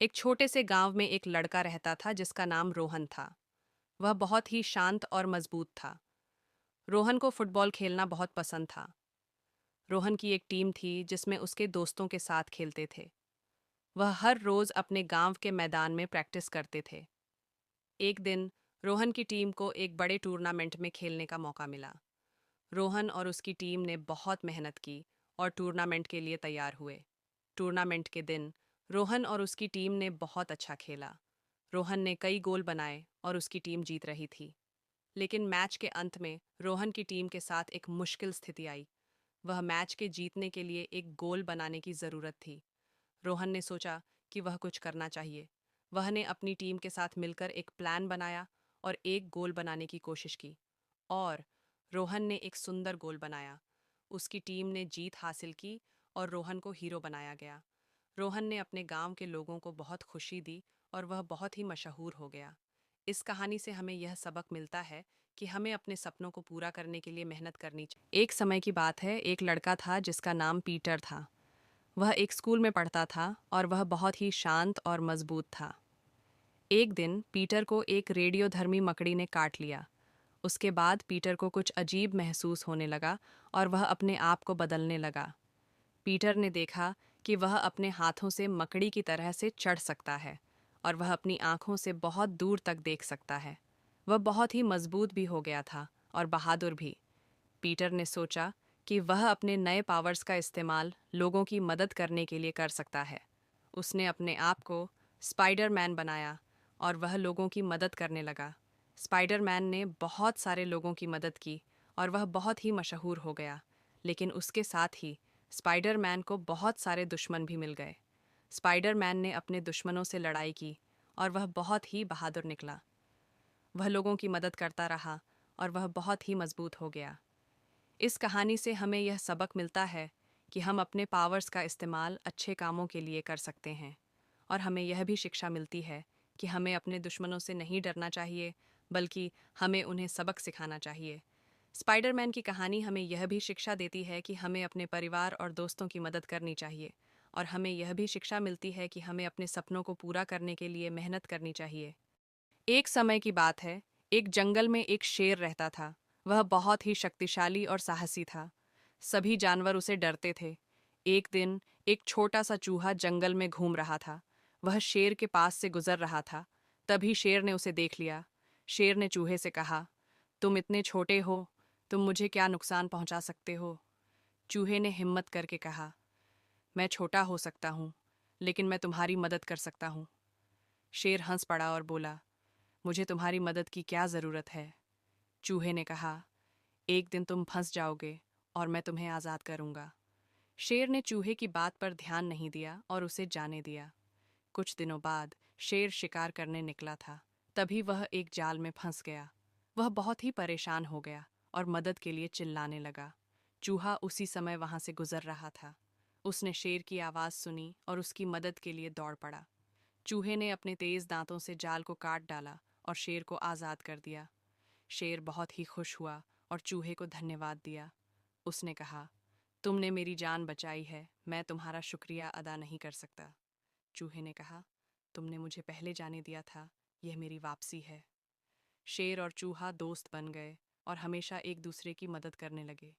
एक छोटे से गांव में एक लड़का रहता था जिसका नाम रोहन था। वह बहुत ही शांत और मजबूत था। रोहन को फुटबॉल खेलना बहुत पसंद था। रोहन की एक टीम थी जिसमें उसके दोस्तों के साथ खेलते थे। वह हर रोज अपने गांव के मैदान में प्रैक्टिस करते थे। एक दिन रोहन की टीम को एक बड़े टूर्नामेंट में खेलने का मौका मिला। रोहन और उसकी टीम ने बहुत मेहनत की और टूर्नामेंट के लिए तैयार हुए। टूर्नामेंट के दिन रोहन और उसकी टीम ने बहुत अच्छा खेला। रोहन ने कई गोल बनाए और उसकी टीम जीत रही थी। लेकिन मैच के अंत में रोहन की टीम के साथ एक मुश्किल स्थिति आई। वह मैच के जीतने के लिए एक गोल बनाने की ज़रूरत थी। रोहन ने सोचा कि वह कुछ करना चाहिए। वह ने अपनी टीम के साथ मिलकर एक प्लान बनाया और एक गोल बनाने की कोशिश की। और रोहन ने एक सुंदर गोल बनाया। उसकी टीम ने जीत हासिल की और रोहन को हीरो बनाया गया। रोहन ने अपने गांव के लोगों को बहुत खुशी दी और वह बहुत ही मशहूर हो गया। इस कहानी से हमें यह सबक मिलता है कि हमें अपने सपनों को पूरा करने के लिए मेहनत करनी चाहिए। एक समय की बात है, एक लड़का था जिसका नाम पीटर था। वह एक स्कूल में पढ़ता था और वह बहुत ही शांत और मजबूत था। एक दिन पीटर को एक रेडियोधर्मी मकड़ी ने काट लिया। उसके बाद पीटर को कुछ अजीब महसूस होने लगा और वह अपने आप को बदलने लगा। पीटर ने देखा कि वह अपने हाथों से मकड़ी की तरह से चढ़ सकता है और वह अपनी आंखों से बहुत दूर तक देख सकता है। वह बहुत ही मजबूत भी हो गया था और बहादुर भी। पीटर ने सोचा कि वह अपने नए पावर्स का इस्तेमाल लोगों की मदद करने के लिए कर सकता है। उसने अपने आप को स्पाइडरमैन बनाया और वह लोगों की मदद करने लगा। स्पाइडरमैन ने बहुत सारे लोगों की मदद की और वह बहुत ही मशहूर हो गया। लेकिन उसके साथ ही स्पाइडरमैन को बहुत सारे दुश्मन भी मिल गए। स्पाइडरमैन ने अपने दुश्मनों से लड़ाई की और वह बहुत ही बहादुर निकला। वह लोगों की मदद करता रहा और वह बहुत ही मजबूत हो गया। इस कहानी से हमें यह सबक मिलता है कि हम अपने पावर्स का इस्तेमाल अच्छे कामों के लिए कर सकते हैं। और हमें यह भी शिक्षा मिलती है कि हमें अपने दुश्मनों से नहीं डरना चाहिए, बल्कि हमें उन्हें सबक सिखाना चाहिए। स्पाइडरमैन की कहानी हमें यह भी शिक्षा देती है कि हमें अपने परिवार और दोस्तों की मदद करनी चाहिए। और हमें यह भी शिक्षा मिलती है कि हमें अपने सपनों को पूरा करने के लिए मेहनत करनी चाहिए। एक समय की बात है, एक जंगल में एक शेर रहता था। वह बहुत ही शक्तिशाली और साहसी था। सभी जानवर उसे डरते थे। एक दिन एक छोटा सा चूहा जंगल में घूम रहा था। वह शेर के पास से गुजर रहा था। तभी शेर ने उसे देख लिया। शेर ने चूहे से कहा, तुम इतने छोटे हो, तुम मुझे क्या नुकसान पहुंचा सकते हो? चूहे ने हिम्मत करके कहा, मैं छोटा हो सकता हूँ, लेकिन मैं तुम्हारी मदद कर सकता हूँ। शेर हंस पड़ा और बोला, मुझे तुम्हारी मदद की क्या ज़रूरत है? चूहे ने कहा, एक दिन तुम फंस जाओगे और मैं तुम्हें आज़ाद करूंगा। शेर ने चूहे की बात पर ध्यान नहीं दिया और उसे जाने दिया। कुछ दिनों बाद शेर शिकार करने निकला था। तभी वह एक जाल में फंस गया। वह बहुत ही परेशान हो गया और मदद के लिए चिल्लाने लगा। चूहा उसी समय वहां से गुजर रहा था। उसने शेर की आवाज़ सुनी और उसकी मदद के लिए दौड़ पड़ा। चूहे ने अपने तेज दांतों से जाल को काट डाला और शेर को आज़ाद कर दिया। शेर बहुत ही खुश हुआ और चूहे को धन्यवाद दिया। उसने कहा, तुमने मेरी जान बचाई है, मैं तुम्हारा शुक्रिया अदा नहीं कर सकता। चूहे ने कहा, तुमने मुझे पहले जाने दिया था, यह मेरी वापसी है। शेर और चूहा दोस्त बन गए और हमेशा एक दूसरे की मदद करने लगे।